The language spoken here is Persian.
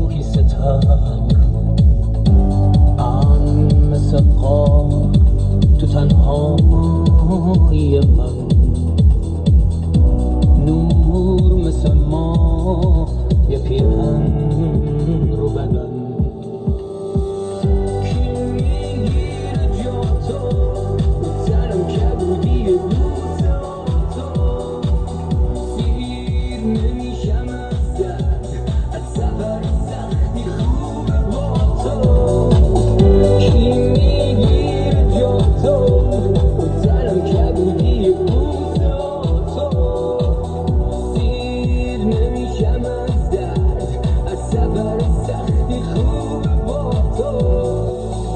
روحی ستر مثل قار تو تنهای من، نور مثل ما یه پیرهن رو بدن. کی میگیره جا تو تنم کبودی دوست تو، سیر نمیشم از سفر سختی خوبه با تو. کی